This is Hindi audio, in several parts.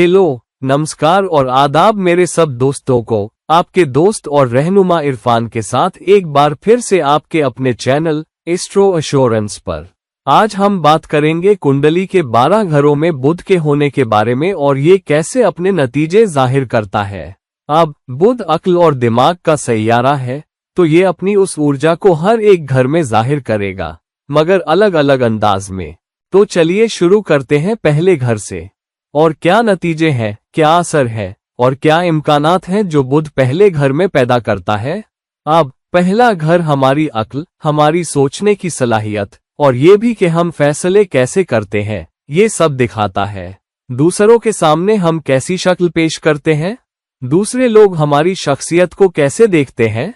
हेलो, नमस्कार और आदाब मेरे सब दोस्तों को। आपके दोस्त और रहनुमा इरफान के साथ एक बार फिर से आपके अपने चैनल एस्ट्रो एश्योरेंस पर। आज हम बात करेंगे कुंडली के 12 घरों में बुध के होने के बारे में और ये कैसे अपने नतीजे जाहिर करता है। अब बुध अक्ल और दिमाग का सैयारा है, तो ये अपनी उस ऊर्जा को हर एक घर में जाहिर करेगा, मगर अलग अलग अंदाज में। तो चलिए शुरू करते हैं पहले घर से। और क्या नतीजे हैं, क्या असर है और क्या इम्कानात हैं जो बुध पहले घर में पैदा करता है। अब पहला घर हमारी अक्ल, हमारी सोचने की सलाहियत और ये भी कि हम फैसले कैसे करते हैं, ये सब दिखाता है। दूसरों के सामने हम कैसी शक्ल पेश करते हैं, दूसरे लोग हमारी शख्सियत को कैसे देखते हैं।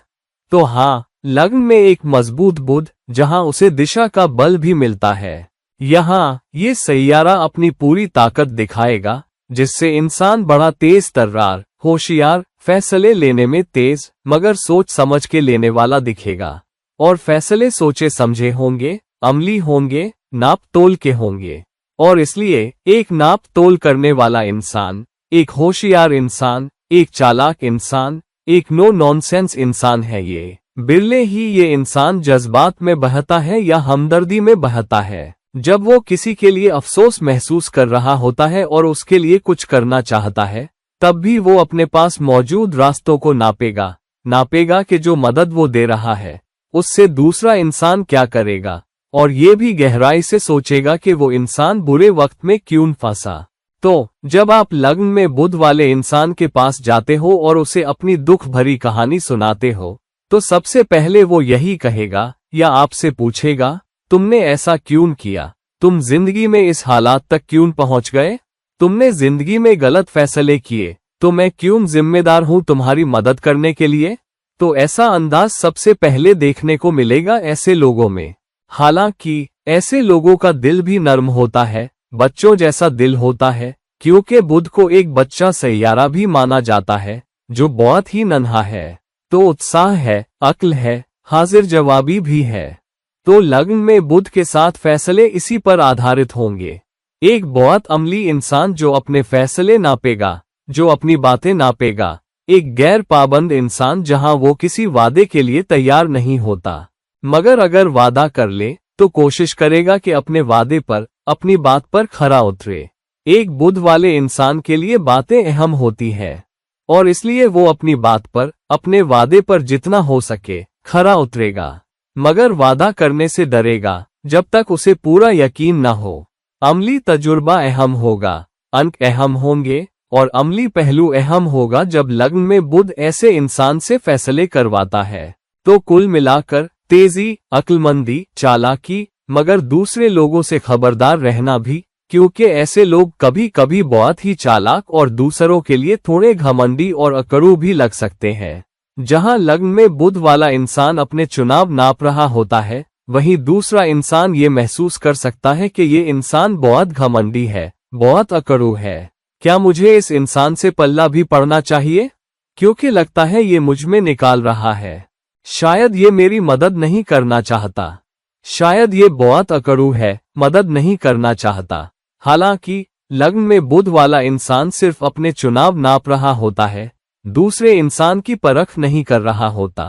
तो हाँ, लग्न में एक मजबूत बुध जहां उसे दिशा का बल भी मिलता है, यहाँ ये सैयारा अपनी पूरी ताकत दिखाएगा, जिससे इंसान बड़ा तेज तर्रार, होशियार, फैसले लेने में तेज मगर सोच समझ के लेने वाला दिखेगा। और फैसले सोचे समझे होंगे, अमली होंगे, नाप तोल के होंगे। और इसलिए एक नाप तोल करने वाला इंसान, एक होशियार इंसान, एक चालाक इंसान, एक नो नॉनसेंस इंसान है। ये बिरले ही ये इंसान जज्बात में बहता है या हमदर्दी में बहता है। जब वो किसी के लिए अफसोस महसूस कर रहा होता है और उसके लिए कुछ करना चाहता है, तब भी वो अपने पास मौजूद रास्तों को नापेगा कि जो मदद वो दे रहा है उससे दूसरा इंसान क्या करेगा, और ये भी गहराई से सोचेगा कि वो इंसान बुरे वक्त में क्यों फंसा। तो जब आप लग्न में बुध वाले इंसान के पास जाते हो और उसे अपनी दुख भरी कहानी सुनाते हो, तो सबसे पहले वो यही कहेगा या आपसे पूछेगा, तुमने ऐसा क्यों किया, तुम जिंदगी में इस हालात तक क्यों पहुंच गए, तुमने जिंदगी में गलत फैसले किए, तो मैं क्यों जिम्मेदार हूं तुम्हारी मदद करने के लिए। तो ऐसा अंदाज सबसे पहले देखने को मिलेगा ऐसे लोगों में। हालांकि ऐसे लोगों का दिल भी नर्म होता है, बच्चों जैसा दिल होता है, क्योंकि बुध को एक बच्चा सैयारा भी माना जाता है जो बहुत ही नन्हा है। तो उत्साह है, अक्ल है, हाजिर जवाबी भी है। तो लग्न में बुध के साथ फैसले इसी पर आधारित होंगे। एक बहुत अमली इंसान जो अपने फैसले नापेगा, जो अपनी बातें नापेगा। एक गैर पाबंद इंसान जहां वो किसी वादे के लिए तैयार नहीं होता, मगर अगर वादा कर ले तो कोशिश करेगा कि अपने वादे पर, अपनी बात पर खरा उतरे। एक बुध वाले इंसान के लिए बातें अहम होती है और इसलिए वो अपनी बात पर, अपने वादे पर जितना हो सके खरा उतरेगा, मगर वादा करने से डरेगा जब तक उसे पूरा यकीन न हो। अमली तजुर्बा अहम होगा, अंक अहम होंगे और अमली पहलू अहम होगा जब लग्न में बुध ऐसे इंसान से फैसले करवाता है। तो कुल मिलाकर तेजी, अक्लमंदी, चालाकी, मगर दूसरे लोगों से खबरदार रहना भी, क्योंकि ऐसे लोग कभी कभी बहुत ही चालाक और दूसरों के लिए थोड़े घमंडी और अकड़ू भी लग सकते हैं। जहां लग्न में बुध वाला इंसान अपने चुनाव नाप रहा होता है, वहीं दूसरा इंसान ये महसूस कर सकता है कि ये इंसान बहुत घमंडी है, बहुत अकड़ू है। क्या मुझे इस इंसान से पल्ला भी पड़ना चाहिए, क्योंकि लगता है ये मुझ में निकाल रहा है। शायद ये मेरी मदद नहीं करना चाहता, शायद ये बहुत अकड़ू है, मदद नहीं करना चाहता। हालांकि लग्न में बुध वाला इंसान सिर्फ अपने चुनाव नाप रहा होता है, दूसरे इंसान की परख नहीं कर रहा होता।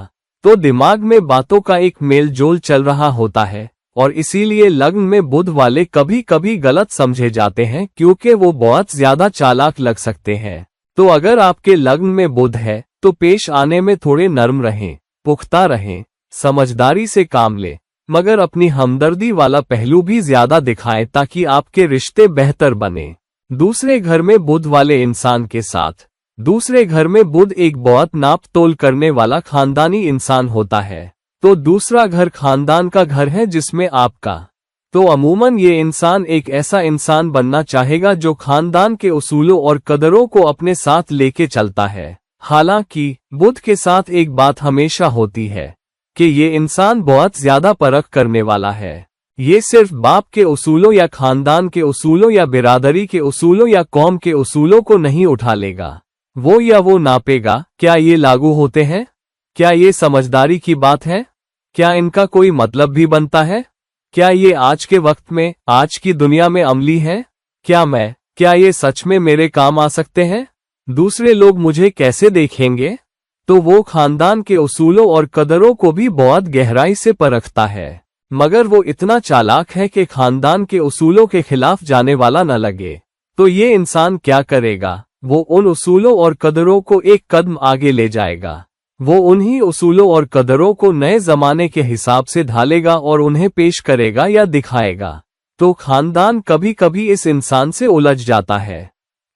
तो दिमाग में बातों का एक मेल जोल चल रहा होता है और इसीलिए लग्न में बुध वाले कभी कभी गलत समझे जाते हैं, क्योंकि वो बहुत ज्यादा चालाक लग सकते हैं। तो अगर आपके लग्न में बुध है तो पेश आने में थोड़े नर्म रहें, पुख्ता रहें, समझदारी से काम लें, मगर अपनी हमदर्दी वाला पहलू भी ज्यादा दिखाएं ताकि आपके रिश्ते बेहतर बने। दूसरे घर में बुध वाले इंसान के साथ, दूसरे घर में बुध एक बहुत नाप तोल करने वाला खानदानी इंसान होता है, तो दूसरा घर खानदान का घर है जिसमें आपका। तो अमूमन ये इंसान एक ऐसा इंसान बनना चाहेगा जो खानदान के उसूलों और कदरों को अपने साथ लेके चलता है। हालांकि बुध के साथ एक बात हमेशा होती है कि ये इंसान बहुत ज्यादा परख करने वाला है। ये सिर्फ बाप के उसूलों या खानदान के उसूलों या बिरादरी के उसूलों या कौम के उसूलों को नहीं उठा लेगा। वो नापेगा, क्या ये लागू होते हैं, क्या ये समझदारी की बात है, क्या इनका कोई मतलब भी बनता है, क्या ये आज के वक्त में, आज की दुनिया में अमली है, क्या मैं, क्या ये सच में मेरे काम आ सकते हैं? दूसरे लोग मुझे कैसे देखेंगे? तो वो खानदान के उसूलों और कदरों को भी बहुत गहराई से परखता है, मगर वो इतना चालाक है कि खानदान के उसूलों के खिलाफ जाने वाला न लगे। तो ये इंसान क्या करेगा? वो उन उसूलों और कदरों को एक कदम आगे ले जाएगा। वो उन्हीं उसूलों और कदरों को नए जमाने के हिसाब से ढालेगा और उन्हें पेश करेगा या दिखाएगा। तो खानदान कभी कभी इस इंसान से उलझ जाता है।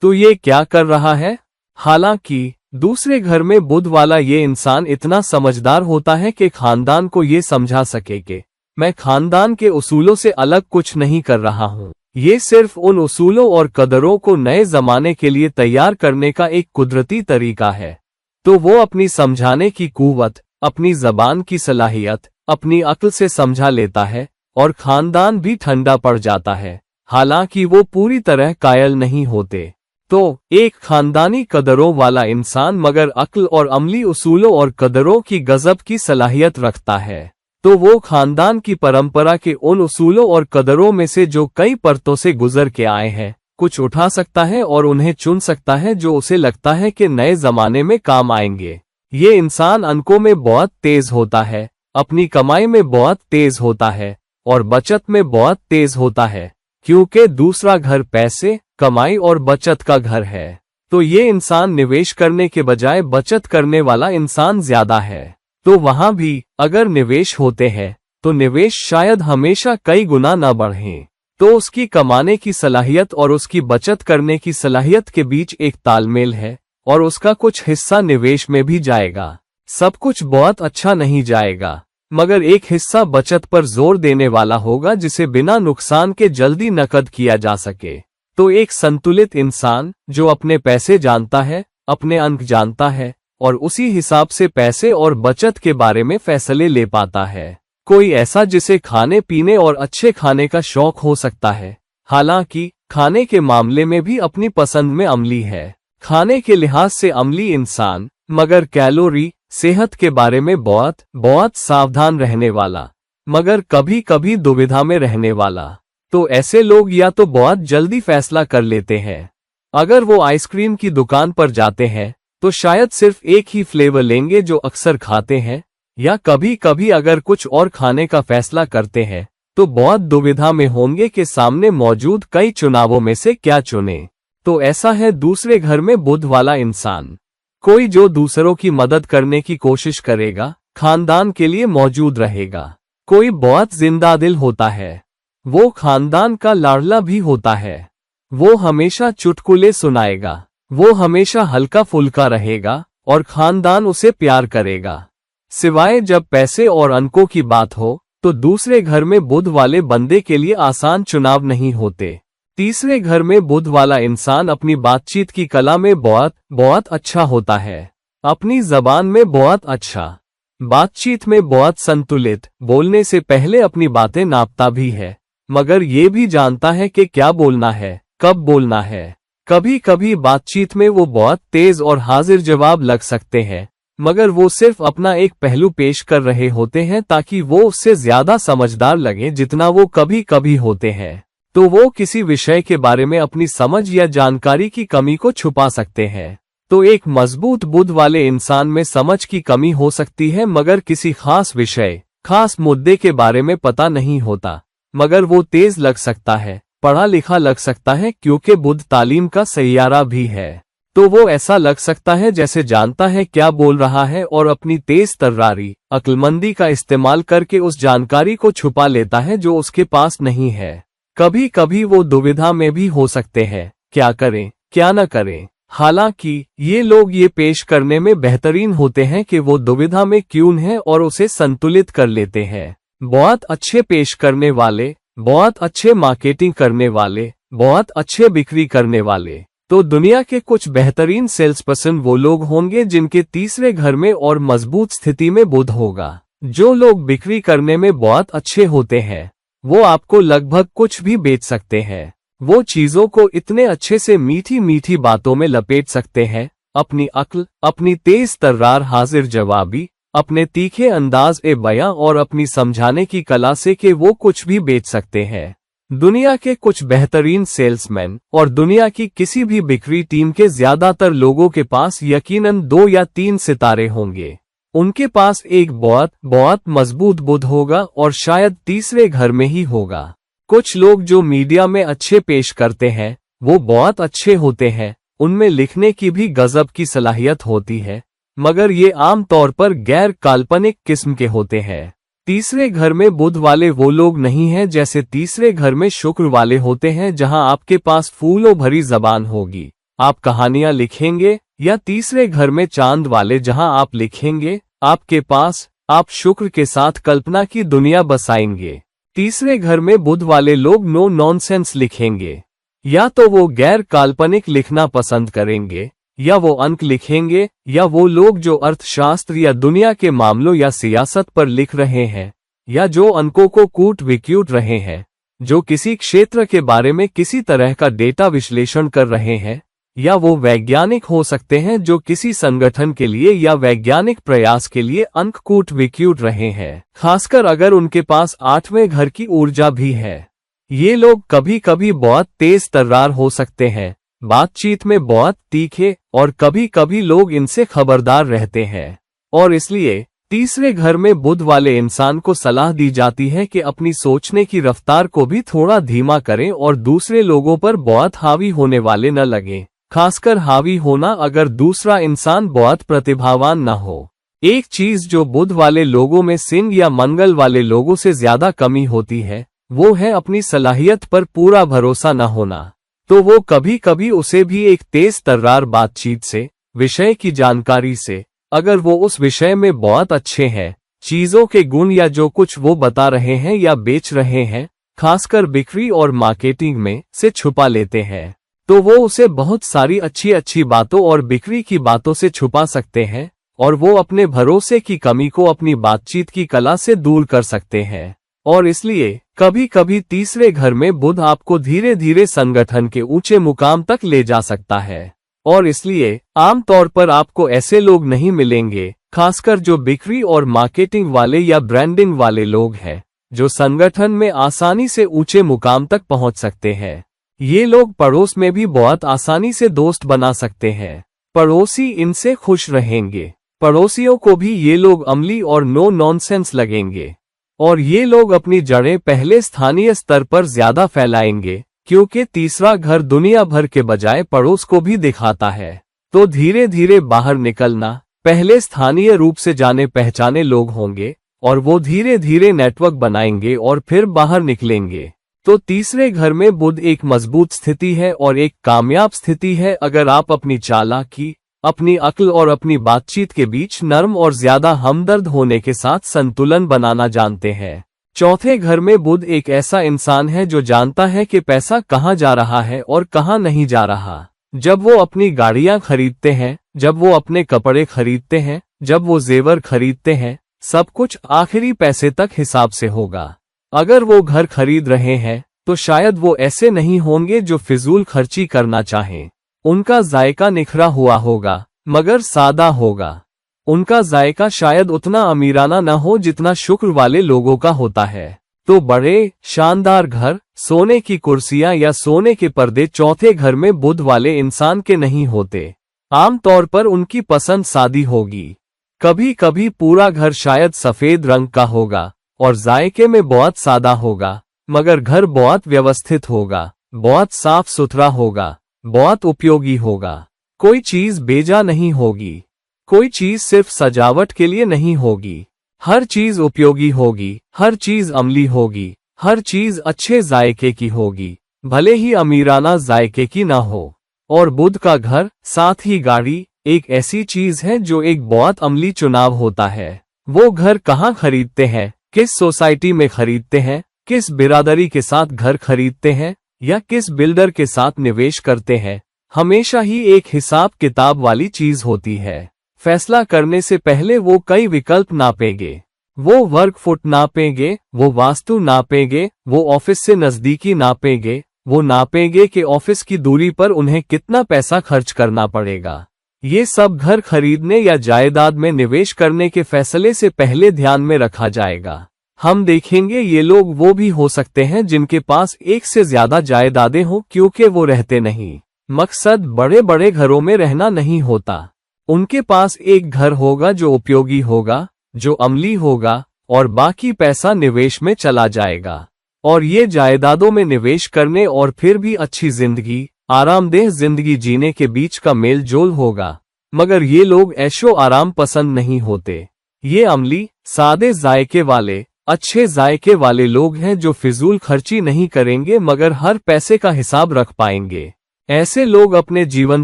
तो ये क्या कर रहा है? हालांकि दूसरे घर में बुध वाला ये इंसान इतना समझदार होता है कि खानदान को ये समझा सके कि मैं खानदान के उसूलों से अलग कुछ नहीं कर रहा हूँ। ये सिर्फ उन उसूलों और कदरों को नए जमाने के लिए तैयार करने का एक कुदरती तरीका है। तो वो अपनी समझाने की कुव्वत, अपनी जबान की सलाहियत, अपनी अक्ल से समझा लेता है और खानदान भी ठंडा पड़ जाता है। हालांकि वो पूरी तरह कायल नहीं होते। तो एक खानदानी कदरों वाला इंसान मगर अक्ल और अमली उसूलों और कदरों की गजब की सलाहियत रखता है। तो वो खानदान की परंपरा के उन उसूलों और कदरों में से जो कई परतों से गुजर के आए हैं कुछ उठा सकता है और उन्हें चुन सकता है जो उसे लगता है कि नए जमाने में काम आएंगे। ये इंसान अंकों में बहुत तेज होता है, अपनी कमाई में बहुत तेज होता है और बचत में बहुत तेज होता है, क्योंकि दूसरा घर पैसे, कमाई और बचत का घर है। तो ये इंसान निवेश करने के बजाय बचत करने वाला इंसान ज्यादा है। तो वहां भी अगर निवेश होते हैं तो निवेश शायद हमेशा कई गुना न बढ़े। तो उसकी कमाने की सलाहियत और उसकी बचत करने की सलाहियत के बीच एक तालमेल है और उसका कुछ हिस्सा निवेश में भी जाएगा। सब कुछ बहुत अच्छा नहीं जाएगा, मगर एक हिस्सा बचत पर जोर देने वाला होगा जिसे बिना नुकसान के जल्दी नकद किया जा सके। तो एक संतुलित इंसान जो अपने पैसे जानता है, अपने अंक जानता है और उसी हिसाब से पैसे और बचत के बारे में फैसले ले पाता है। कोई ऐसा जिसे खाने पीने और अच्छे खाने का शौक हो सकता है, हालांकि खाने के मामले में भी अपनी पसंद में अमली है। खाने के लिहाज से अमली इंसान, मगर कैलोरी, सेहत के बारे में बहुत सावधान रहने वाला, मगर कभी कभी दुविधा में रहने वाला। तो ऐसे लोग या तो बहुत जल्दी फैसला कर लेते हैं। अगर वो आइसक्रीम की दुकान पर जाते हैं तो शायद सिर्फ एक ही फ्लेवर लेंगे जो अक्सर खाते हैं, या कभी कभी अगर कुछ और खाने का फैसला करते हैं तो बहुत दुविधा में होंगे कि सामने मौजूद कई चुनावों में से क्या चुने। तो ऐसा है दूसरे घर में बुध वाला इंसान। कोई जो दूसरों की मदद करने की कोशिश करेगा, खानदान के लिए मौजूद रहेगा। कोई बहुत जिंदा दिल होता है, वो खानदान का लाडला भी होता है। वो हमेशा चुटकुले सुनाएगा, वो हमेशा हल्का फुल्का रहेगा और खानदान उसे प्यार करेगा। सिवाय जब पैसे और अंकों की बात हो तो दूसरे घर में बुध वाले बंदे के लिए आसान चुनाव नहीं होते। तीसरे घर में बुध वाला इंसान अपनी बातचीत की कला में बहुत अच्छा होता है, अपनी जबान में बहुत अच्छा, बातचीत में बहुत संतुलित, बोलने से पहले अपनी बातें नापता भी है, मगर ये भी जानता है कि क्या बोलना है, कब बोलना है। कभी कभी बातचीत में वो बहुत तेज और हाजिर जवाब लग सकते हैं, मगर वो सिर्फ अपना एक पहलू पेश कर रहे होते हैं ताकि वो उससे ज्यादा समझदार लगे जितना वो कभी कभी होते हैं। तो वो किसी विषय के बारे में अपनी समझ या जानकारी की कमी को छुपा सकते हैं। तो एक मजबूत बुध वाले इंसान में समझ की कमी हो सकती है, मगर किसी खास विषय, खास मुद्दे के बारे में पता नहीं होता, मगर वो तेज लग सकता है, पढ़ा लिखा लग सकता है, क्योंकि बुध तालीम का सैयारा भी है। तो वो ऐसा लग सकता है जैसे जानता है क्या बोल रहा है और अपनी तेज तर्रारी, अक्लमंदी का इस्तेमाल करके उस जानकारी को छुपा लेता है जो उसके पास नहीं है। कभी कभी वो दुविधा में भी हो सकते हैं, क्या करें क्या न करें। हालांकि ये लोग ये पेश करने में बेहतरीन होते हैं कि वो दुविधा में क्यों हैं और उसे संतुलित कर लेते हैं। बहुत अच्छे पेश करने वाले, बहुत अच्छे मार्केटिंग करने वाले, बहुत अच्छे बिक्री करने वाले। तो दुनिया के कुछ बेहतरीन सेल्स पर्सन वो लोग होंगे जिनके तीसरे घर में और मजबूत स्थिति में बुध होगा। जो लोग बिक्री करने में बहुत अच्छे होते हैं वो आपको लगभग कुछ भी बेच सकते हैं। वो चीजों को इतने अच्छे से मीठी मीठी बातों में लपेट सकते हैं, अपनी अक्ल, अपनी तेज तर्रार हाजिर जवाबी, अपने तीखे अंदाज ए बयां और अपनी समझाने की कला से कि वो कुछ भी बेच सकते हैं। दुनिया के कुछ बेहतरीन सेल्समैन और दुनिया की किसी भी बिक्री टीम के ज्यादातर लोगों के पास यकीनन 2 या 3 सितारे होंगे। उनके पास एक बहुत मजबूत बुद्ध होगा और शायद तीसरे घर में ही होगा। कुछ लोग जो मीडिया में अच्छे पेश करते हैं वो बहुत अच्छे होते हैं, उनमें लिखने की भी गजब की सलाहियत होती है, मगर ये आम तौर पर गैर काल्पनिक किस्म के होते हैं। तीसरे घर में बुध वाले वो लोग नहीं हैं जैसे तीसरे घर में शुक्र वाले होते हैं, जहां आपके पास फूलों भरी जबान होगी, आप कहानियां लिखेंगे, या तीसरे घर में चांद वाले जहां आप लिखेंगे आपके पास, आप शुक्र के साथ कल्पना की दुनिया बसाएंगे। तीसरे घर में बुध वाले लोग नो नॉनसेंस लिखेंगे, या तो वो गैर काल्पनिक लिखना पसंद करेंगे, या वो अंक लिखेंगे, या वो लोग जो अर्थशास्त्र या दुनिया के मामलों या सियासत पर लिख रहे हैं, या जो अंकों को कूट विक्यूट रहे हैं, जो किसी क्षेत्र के बारे में किसी तरह का डेटा विश्लेषण कर रहे हैं, या वो वैज्ञानिक हो सकते हैं जो किसी संगठन के लिए या वैज्ञानिक प्रयास के लिए अंक कूट विक्यूट रहे हैं, खासकर अगर उनके पास 8वें घर की ऊर्जा भी है। ये लोग कभी कभी बहुत तेज तर्रार हो सकते हैं, बातचीत में बहुत तीखे, और कभी कभी लोग इनसे खबरदार रहते हैं। और इसलिए तीसरे घर में बुध वाले इंसान को सलाह दी जाती है कि अपनी सोचने की रफ्तार को भी थोड़ा धीमा करें और दूसरे लोगों पर बहुत हावी होने वाले न लगें, खासकर हावी होना अगर दूसरा इंसान बहुत प्रतिभावान न हो। एक चीज जो बुध वाले लोगों में सिंह या मंगल वाले लोगों से ज्यादा कमी होती है वो है अपनी सलाहियत पर पूरा भरोसा न होना। तो वो कभी कभी उसे भी एक तेज तर्रार बातचीत से, विषय की जानकारी से, अगर वो उस विषय में बहुत अच्छे हैं, चीजों के गुण या जो कुछ वो बता रहे हैं या बेच रहे हैं, खासकर बिक्री और मार्केटिंग में, से छुपा लेते हैं, तो वो उसे बहुत सारी अच्छी बातों और बिक्री की बातों से छुपा सकते हैं, और वो अपने भरोसे की कमी को अपनी बातचीत की कला से दूर कर सकते हैं। और इसलिए कभी कभी तीसरे घर में बुध आपको धीरे धीरे संगठन के ऊंचे मुकाम तक ले जा सकता है। और इसलिए आमतौर पर आपको ऐसे लोग नहीं मिलेंगे, खासकर जो बिक्री और मार्केटिंग वाले या ब्रांडिंग वाले लोग हैं, जो संगठन में आसानी से ऊंचे मुकाम तक पहुंच सकते हैं। ये लोग पड़ोस में भी बहुत आसानी से दोस्त बना सकते हैं, पड़ोसी इनसे खुश रहेंगे, पड़ोसियों को भी ये लोग अमली और नो नॉनसेंस लगेंगे। और ये लोग अपनी जड़ें पहले स्थानीय स्तर पर ज्यादा फैलाएंगे, क्योंकि तीसरा घर दुनिया भर के बजाय पड़ोस को भी दिखाता है। तो धीरे धीरे बाहर निकलना, पहले स्थानीय रूप से जाने पहचाने लोग होंगे, और वो धीरे धीरे नेटवर्क बनाएंगे और फिर बाहर निकलेंगे। तो तीसरे घर में बुध एक मजबूत स्थिति है और एक कामयाब स्थिति है अगर आप अपनी चालाकी, अपनी अक्ल और अपनी बातचीत के बीच नर्म और ज्यादा हमदर्द होने के साथ संतुलन बनाना जानते हैं। चौथे घर में बुध एक ऐसा इंसान है जो जानता है कि पैसा कहाँ जा रहा है और कहाँ नहीं जा रहा। जब वो अपनी गाड़ियां खरीदते हैं, जब वो अपने कपड़े खरीदते हैं, जब वो जेवर खरीदते हैं, सब कुछ आखिरी पैसे तक हिसाब से होगा। अगर वो घर खरीद रहे हैं तो शायद वो ऐसे नहीं होंगे जो फिजूल खर्ची करना चाहें। उनका जायका निखरा हुआ होगा, मगर सादा होगा। उनका जायका शायद उतना अमीराना न हो जितना शुक्र वाले लोगों का होता है। तो बड़े शानदार घर, सोने की कुर्सियां या सोने के पर्दे चौथे घर में बुध वाले इंसान के नहीं होते। आमतौर पर उनकी पसंद सादी होगी। कभी कभी पूरा घर शायद सफेद रंग का होगा और जायके में बहुत सादा होगा, मगर घर बहुत व्यवस्थित होगा, बहुत साफ सुथरा होगा, बहुत उपयोगी होगा। कोई चीज बेजा नहीं होगी, कोई चीज सिर्फ सजावट के लिए नहीं होगी। हर चीज उपयोगी होगी, हर चीज अमली होगी, हर चीज अच्छे जायके की होगी, भले ही अमीराना जायके की ना हो। और बुध का घर, साथ ही गाड़ी, एक ऐसी चीज है जो एक बहुत अमली चुनाव होता है। वो घर कहाँ खरीदते हैं, किस सोसाइटी में खरीदते हैं, किस बिरादरी के साथ घर खरीदते हैं, या किस बिल्डर के साथ निवेश करते हैं, हमेशा ही एक हिसाब किताब वाली चीज होती है। फैसला करने से पहले वो कई विकल्प नापेंगे, वो वर्ग फुट नापेंगे, वो वास्तु नापेंगे, वो ऑफिस से नजदीकी नापेंगे, वो नापेंगे कि ऑफिस की दूरी पर उन्हें कितना पैसा खर्च करना पड़ेगा। ये सब घर खरीदने या जायदाद में निवेश करने के फैसले से पहले ध्यान में रखा जाएगा। हम देखेंगे ये लोग वो भी हो सकते हैं जिनके पास एक से ज्यादा जायदादें हों, क्योंकि वो रहते नहीं। मकसद बड़े बड़े घरों में रहना नहीं होता। उनके पास एक घर होगा जो उपयोगी होगा, जो अमली होगा, और बाकी पैसा निवेश में चला जाएगा। और ये जायदादों में निवेश करने और फिर भी अच्छी जिंदगी, आरामदेह जिंदगी जीने के बीच का मेल जोल होगा। मगर ये लोग ऐशो आराम पसंद नहीं होते। ये अमली, सादे जायके वाले, अच्छे जायके वाले लोग हैं जो फिजूल खर्ची नहीं करेंगे मगर हर पैसे का हिसाब रख पाएंगे। ऐसे लोग अपने जीवन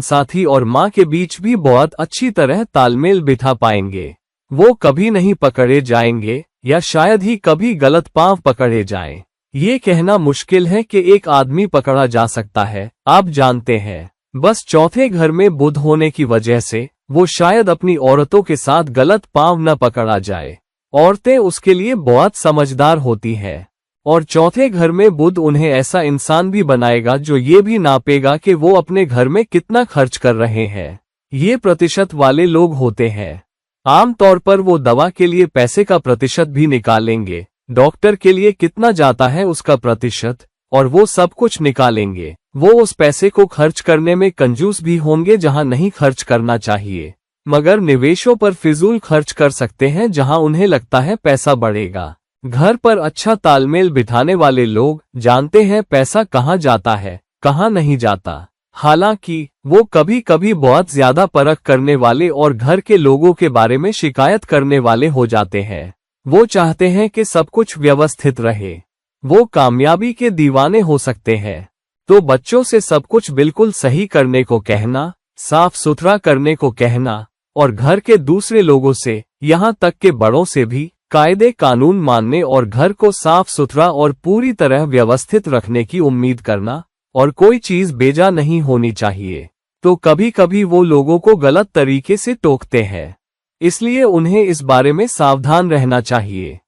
साथी और माँ के बीच भी बहुत अच्छी तरह तालमेल बिठा पाएंगे। वो कभी नहीं पकड़े जाएंगे, या शायद ही कभी गलत पांव पकड़े जाएं। ये कहना मुश्किल है कि एक आदमी पकड़ा जा सकता है, आप जानते हैं। बस चौथे घर में बुध होने की वजह से वो शायद अपनी औरतों के साथ गलत पांव न पकड़ा जाए। औरतें उसके लिए बहुत समझदार होती हैं। और चौथे घर में बुध उन्हें ऐसा इंसान भी बनाएगा जो ये भी नापेगा कि वो अपने घर में कितना खर्च कर रहे हैं। ये प्रतिशत वाले लोग होते हैं। आमतौर पर वो दवा के लिए पैसे का प्रतिशत भी निकालेंगे, डॉक्टर के लिए कितना जाता है उसका प्रतिशत, और वो सब कुछ निकालेंगे। वो उस पैसे को खर्च करने में कंजूस भी होंगे जहां नहीं खर्च करना चाहिए, मगर निवेशों पर फिजूल खर्च कर सकते हैं जहां उन्हें लगता है पैसा बढ़ेगा। घर पर अच्छा तालमेल बिठाने वाले लोग जानते हैं पैसा कहां जाता है, कहां नहीं जाता। हालांकि वो कभी कभी बहुत ज्यादा परख करने वाले और घर के लोगों के बारे में शिकायत करने वाले हो जाते हैं। वो चाहते हैं कि सब कुछ व्यवस्थित रहे। वो कामयाबी के दीवाने हो सकते हैं। तो बच्चों से सब कुछ बिल्कुल सही करने को कहना, साफ सुथरा करने को कहना, और घर के दूसरे लोगों से, यहाँ तक के बड़ों से भी कायदे कानून मानने और घर को साफ सुथरा और पूरी तरह व्यवस्थित रखने की उम्मीद करना, और कोई चीज बेजा नहीं होनी चाहिए। तो कभी कभी वो लोगों को गलत तरीके से टोकते हैं, इसलिए उन्हें इस बारे में सावधान रहना चाहिए।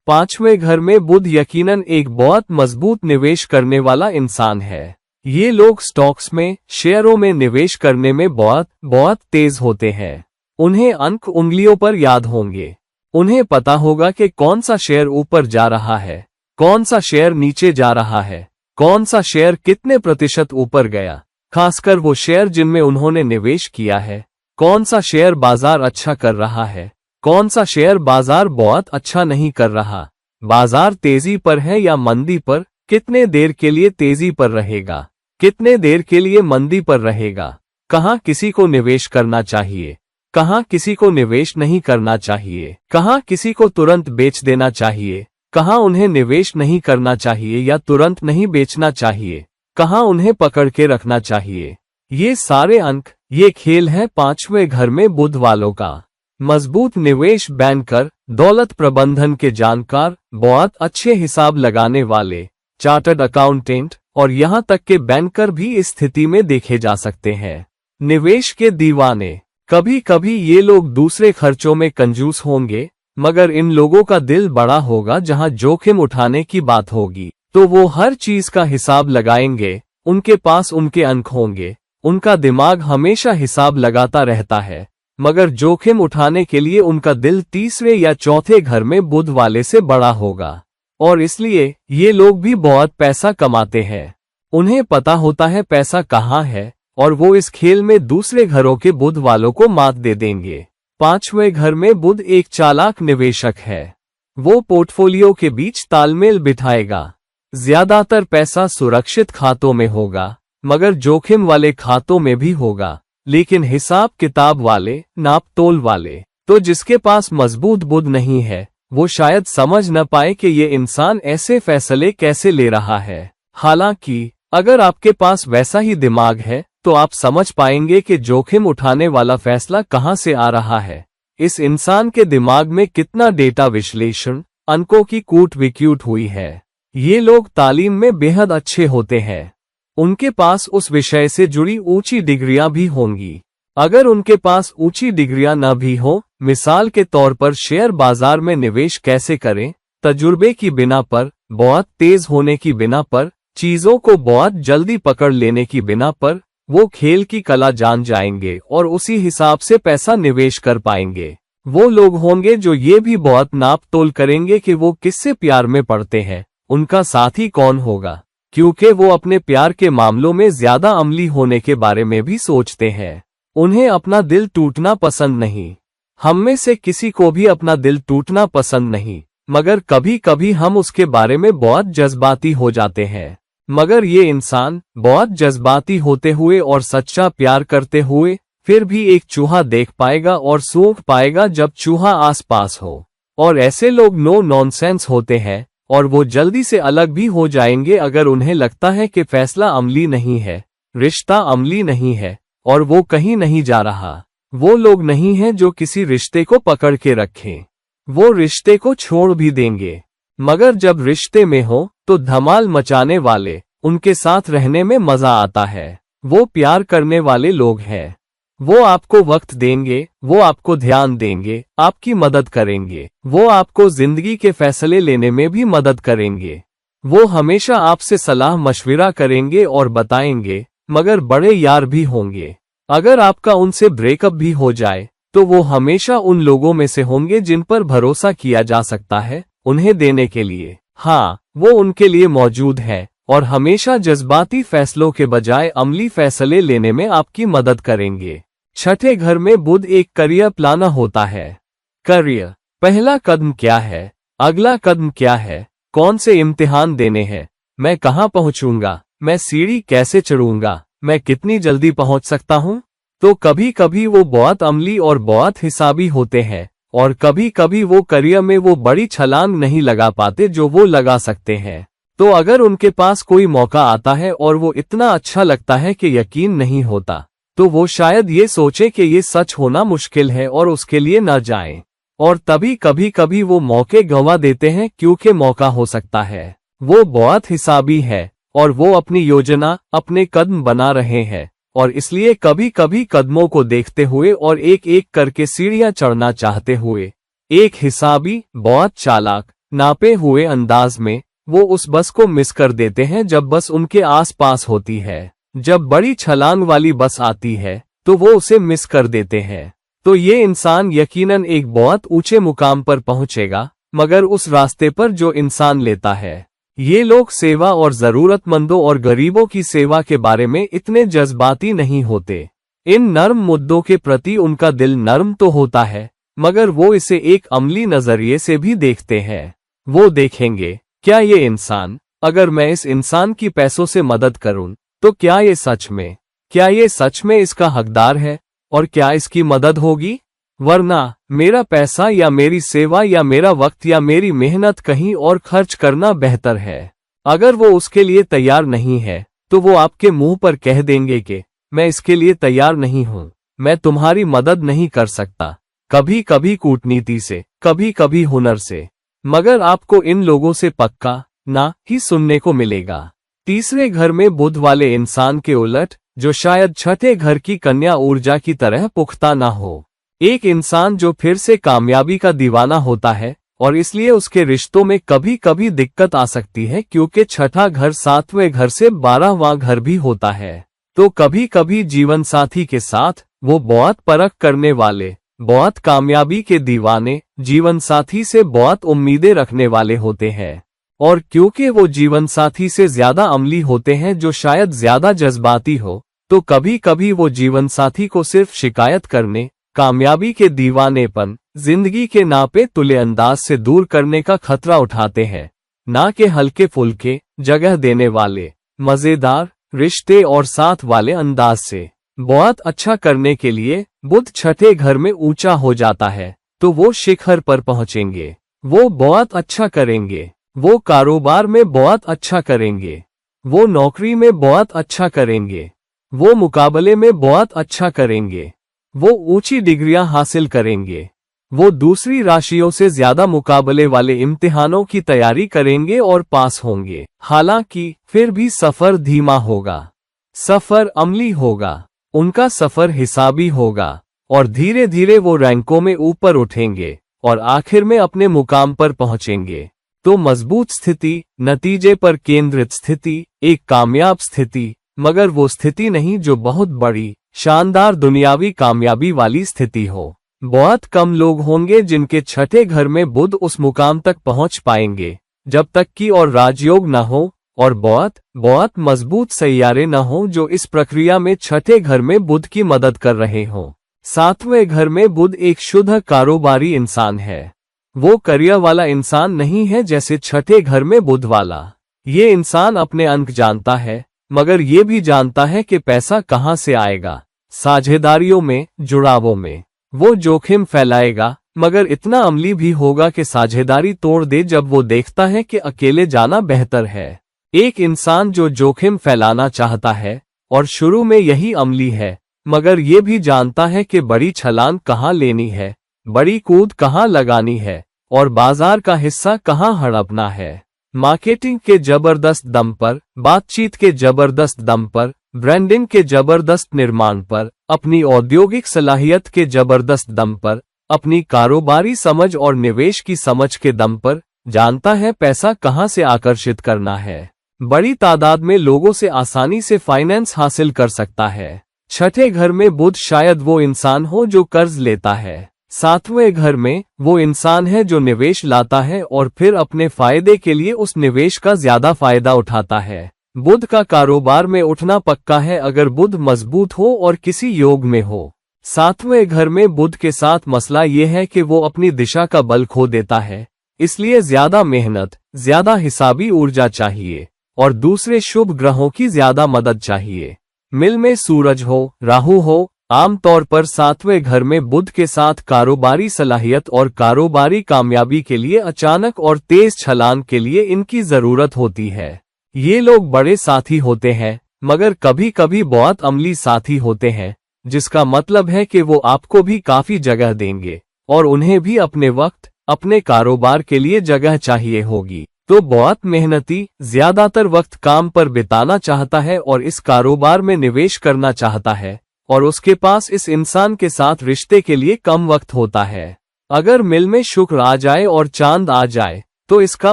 पांचवें घर में बुध यकीनन एक बहुत मजबूत निवेश करने वाला इंसान है। ये लोग स्टॉक्स में, शेयरों में निवेश करने में बहुत तेज होते हैं। उन्हें अंक उंगलियों पर याद होंगे। उन्हें पता होगा कि कौन सा शेयर ऊपर जा रहा है, कौन सा शेयर नीचे जा रहा है, कौन सा शेयर कितने प्रतिशत ऊपर गया, खासकर वो शेयर जिनमें उन्होंने निवेश किया है। कौन सा शेयर बाजार अच्छा कर रहा है, कौन सा शेयर बाजार बहुत अच्छा नहीं कर रहा, बाजार तेजी पर है या मंदी पर, कितने देर के लिए तेजी पर रहेगा, कितने देर के लिए मंदी पर रहेगा, कहां किसी को निवेश करना चाहिए, कहां किसी को निवेश नहीं करना चाहिए, कहां किसी को तुरंत बेच देना चाहिए, कहां उन्हें निवेश नहीं करना चाहिए या तुरंत नहीं बेचना चाहिए, कहां उन्हें पकड़ के रखना चाहिए। ये सारे अंक, ये खेल है पांचवें घर में बुध वालों का। मजबूत निवेश बैंकर, दौलत प्रबंधन के जानकार, बहुत अच्छे हिसाब लगाने वाले, चार्टर्ड अकाउंटेंट, और यहां तक के बैंकर भी इस स्थिति में देखे जा सकते हैं। निवेश के दीवाने, कभी कभी ये लोग दूसरे खर्चों में कंजूस होंगे, मगर इन लोगों का दिल बड़ा होगा। जहां जोखिम उठाने की बात होगी तो वो हर चीज का हिसाब लगाएंगे। उनके पास उनके अंक होंगे, उनका दिमाग हमेशा हिसाब लगाता रहता है, मगर जोखिम उठाने के लिए उनका दिल तीसरे या चौथे घर में बुध वाले से बड़ा होगा। और इसलिए ये लोग भी बहुत पैसा कमाते हैं। उन्हें पता होता है पैसा कहाँ है, और वो इस खेल में दूसरे घरों के बुध वालों को मात दे देंगे। पांचवें घर में बुध एक चालाक निवेशक है। वो पोर्टफोलियो के बीच तालमेल बिठाएगा। ज्यादातर पैसा सुरक्षित खातों में होगा, मगर जोखिम वाले खातों में भी होगा, लेकिन हिसाब किताब वाले, नाप तोल वाले। तो जिसके पास मजबूत बुध नहीं है, वो शायद समझ न पाए कि ये इंसान ऐसे फैसले कैसे ले रहा है। हालांकि अगर आपके पास वैसा ही दिमाग है, तो आप समझ पाएंगे कि जोखिम उठाने वाला फैसला कहां से आ रहा है। इस इंसान के दिमाग में कितना डेटा विश्लेषण, अंकों की कूट विक्यूट हुई है। ये लोग तालीम में बेहद अच्छे होते हैं। उनके पास उस विषय से जुड़ी ऊंची डिग्रियां भी होंगी। अगर उनके पास ऊंची डिग्रियां न भी हो, मिसाल के तौर पर शेयर बाजार में निवेश कैसे करें, तजुर्बे की बिना पर, बहुत तेज होने की बिना पर, चीजों को बहुत जल्दी पकड़ लेने की बिना पर, वो खेल की कला जान जाएंगे और उसी हिसाब से पैसा निवेश कर पाएंगे। वो लोग होंगे जो ये भी बहुत नाप तोल करेंगे कि वो किससे प्यार में पड़ते हैं, उनका साथी कौन होगा, क्योंकि वो अपने प्यार के मामलों में ज्यादा अमली होने के बारे में भी सोचते हैं। उन्हें अपना दिल टूटना पसंद नहीं। हम में से किसी को भी अपना दिल टूटना पसंद नहीं, मगर कभी कभी हम उसके बारे में बहुत जज्बाती हो जाते हैं। मगर ये इंसान बहुत जज्बाती होते हुए और सच्चा प्यार करते हुए फिर भी एक चूहा देख पाएगा और सूंघ पाएगा जब चूहा आसपास हो। और ऐसे लोग नो नॉनसेंस होते हैं और वो जल्दी से अलग भी हो जाएंगे अगर उन्हें लगता है कि फैसला अमली नहीं है, रिश्ता अमली नहीं है और वो कहीं नहीं जा रहा। वो लोग नहीं हैं जो किसी रिश्ते को पकड़ के रखें, वो रिश्ते को छोड़ भी देंगे। मगर जब रिश्ते में हो तो धमाल मचाने वाले, उनके साथ रहने में मजा आता है। वो प्यार करने वाले लोग हैं। वो आपको वक्त देंगे, वो आपको ध्यान देंगे, आपकी मदद करेंगे। वो आपको जिंदगी के फैसले लेने में भी मदद करेंगे। वो हमेशा आपसे सलाह मशविरा करेंगे और बताएंगे, मगर बड़े यार भी होंगे। अगर आपका उनसे ब्रेकअप भी हो जाए तो वो हमेशा उन लोगों में से होंगे जिन पर भरोसा किया जा सकता है उन्हें देने के लिए। हाँ, वो उनके लिए मौजूद है और हमेशा जज्बाती फैसलों के बजाय अमली फैसले लेने में आपकी मदद करेंगे। छठे घर में बुध एक करियर प्लानर होता है। करियर, पहला कदम क्या है, अगला कदम क्या है, कौन से इम्तिहान देने हैं, मैं कहाँ पहुंचूंगा, मैं सीढ़ी कैसे चढ़ूंगा, मैं कितनी जल्दी पहुंच सकता हूं। तो कभी कभी वो बहुत अमली और बहुत हिसाबी होते हैं और कभी कभी वो करियर में वो बड़ी छलांग नहीं लगा पाते जो वो लगा सकते हैं। तो अगर उनके पास कोई मौका आता है और वो इतना अच्छा लगता है कि यकीन नहीं होता, तो वो शायद ये सोचे कि ये सच होना मुश्किल है और उसके लिए न जाएं। और तभी कभी कभी वो मौके गंवा देते हैं क्योंकि मौका हो सकता है। वो बहुत हिसाबी है और वो अपनी योजना, अपने कदम बना रहे हैं और इसलिए कभी कभी कदमों को देखते हुए और एक एक करके सीढ़ियां चढ़ना चाहते हुए, एक हिसाबी, बहुत चालाक, नापे हुए अंदाज में वो उस बस को मिस कर देते हैं जब बस उनके आसपास होती है। जब बड़ी छलांग वाली बस आती है तो वो उसे मिस कर देते हैं। तो ये इंसान यकीनन एक बहुत ऊंचे मुकाम पर पहुंचेगा, मगर उस रास्ते पर जो इंसान लेता है। ये लोग सेवा और जरूरतमंदों और गरीबों की सेवा के बारे में इतने जज्बाती नहीं होते। इन नर्म मुद्दों के प्रति उनका दिल नर्म तो होता है, मगर वो इसे एक अमली नजरिए से भी देखते हैं। वो देखेंगे, क्या ये इंसान, अगर मैं इस इंसान की पैसों से मदद करूं, तो क्या ये सच में इसका हकदार है और क्या इसकी मदद होगी? वरना मेरा पैसा या मेरी सेवा या मेरा वक्त या मेरी मेहनत कहीं और खर्च करना बेहतर है। अगर वो उसके लिए तैयार नहीं है तो वो आपके मुंह पर कह देंगे कि मैं इसके लिए तैयार नहीं हूं, मैं तुम्हारी मदद नहीं कर सकता। कभी कभी कूटनीति से, कभी कभी हुनर से, मगर आपको इन लोगों से पक्का ना ही सुनने को मिलेगा। तीसरे घर में बुध वाले इंसान के उलट, जो शायद छठे घर की कन्या ऊर्जा की तरह पुख्ता ना हो, एक इंसान जो फिर से कामयाबी का दीवाना होता है और इसलिए उसके रिश्तों में कभी कभी दिक्कत आ सकती है क्योंकि छठा घर 7वें घर से 12वां घर भी होता है। तो कभी कभी जीवन साथी के साथ वो बहुत परख करने वाले, बहुत कामयाबी के दीवाने, जीवन साथी से बहुत उम्मीदें रखने वाले होते हैं। और क्योंकि वो जीवन साथी से ज्यादा अमली होते हैं जो शायद ज्यादा जज्बाती हो, तो कभी कभी वो जीवन साथी को सिर्फ शिकायत करने, कामयाबी के दीवानेपन, जिंदगी के नापे तुले अंदाज से दूर करने का खतरा उठाते हैं, ना कि हल्के फुल्के, जगह देने वाले, मजेदार रिश्ते और साथ वाले अंदाज से। बहुत अच्छा करने के लिए बुध छठे घर में ऊंचा हो जाता है तो वो शिखर पर पहुंचेंगे। वो बहुत अच्छा करेंगे, वो कारोबार में बहुत अच्छा करेंगे, वो नौकरी में बहुत अच्छा करेंगे, वो मुकाबले में बहुत अच्छा करेंगे, वो ऊंची डिग्रियां हासिल करेंगे, वो दूसरी राशियों से ज्यादा मुकाबले वाले इम्तिहानों की तैयारी करेंगे और पास होंगे। हालांकि फिर भी सफर धीमा होगा, सफर अमली होगा, उनका सफर हिसाबी होगा और धीरे धीरे वो रैंकों में ऊपर उठेंगे और आखिर में अपने मुकाम पर पहुंचेंगे। तो मजबूत स्थिति, नतीजे पर केंद्रित स्थिति, एक कामयाब स्थिति, मगर वो स्थिति नहीं जो बहुत बड़ी, शानदार दुनियावी कामयाबी वाली स्थिति हो। बहुत कम लोग होंगे जिनके छठे घर में बुध उस मुकाम तक पहुंच पाएंगे जब तक कि और राजयोग न हो और बहुत मजबूत सैयारे न हो जो इस प्रक्रिया में छठे घर में बुध की मदद कर रहे हों। सातवें घर में बुध एक शुद्ध कारोबारी इंसान है। वो करियर वाला इंसान नहीं है जैसे छठे घर में बुध वाला। ये इंसान अपने अंक जानता है, मगर ये भी जानता है कि पैसा कहाँ से आएगा। साझेदारियों में, जुड़ावों में वो जोखिम फैलाएगा, मगर इतना अमली भी होगा कि साझेदारी तोड़ दे जब वो देखता है कि अकेले जाना बेहतर है। एक इंसान जो जोखिम फैलाना चाहता है और शुरू में यही अमली है, मगर ये भी जानता है कि बड़ी छलांग कहाँ लेनी है, बड़ी कूद कहाँ लगानी है और बाजार का हिस्सा कहाँ हड़पना है। मार्केटिंग के जबरदस्त दम पर, बातचीत के जबरदस्त दम पर, ब्रांडिंग के जबरदस्त निर्माण पर, अपनी औद्योगिक सलाहियत के जबरदस्त दम पर, अपनी कारोबारी समझ और निवेश की समझ के दम पर जानता है पैसा कहां से आकर्षित करना है। बड़ी तादाद में लोगों से आसानी से फाइनेंस हासिल कर सकता है। छठे घर में बुध शायद वो इंसान हो जो कर्ज लेता है। सातवें घर में वो इंसान है जो निवेश लाता है और फिर अपने फायदे के लिए उस निवेश का ज्यादा फायदा उठाता है। बुध का कारोबार में उठना पक्का है अगर बुध मजबूत हो और किसी योग में हो। सातवें घर में बुध के साथ मसला ये है कि वो अपनी दिशा का बल खो देता है, इसलिए ज्यादा मेहनत, ज्यादा हिसाबी ऊर्जा चाहिए और दूसरे शुभ ग्रहों की ज्यादा मदद चाहिए। मिल में सूरज हो, राहु हो, आमतौर पर सातवें घर में बुध के साथ कारोबारी सलाहियत और कारोबारी कामयाबी के लिए अचानक और तेज छलांग के लिए इनकी जरूरत होती है। ये लोग बड़े साथी होते हैं, मगर कभी कभी बहुत अमली साथी होते हैं, जिसका मतलब है कि वो आपको भी काफी जगह देंगे और उन्हें भी अपने वक्त, अपने कारोबार के लिए जगह चाहिए होगी। तो बहुत मेहनती, ज्यादातर वक्त काम पर बिताना चाहता है और इस कारोबार में निवेश करना चाहता है और उसके पास इस इंसान के साथ रिश्ते के लिए कम वक्त होता है। अगर मिल में शुक्र आ जाए और चांद आ जाए तो इसका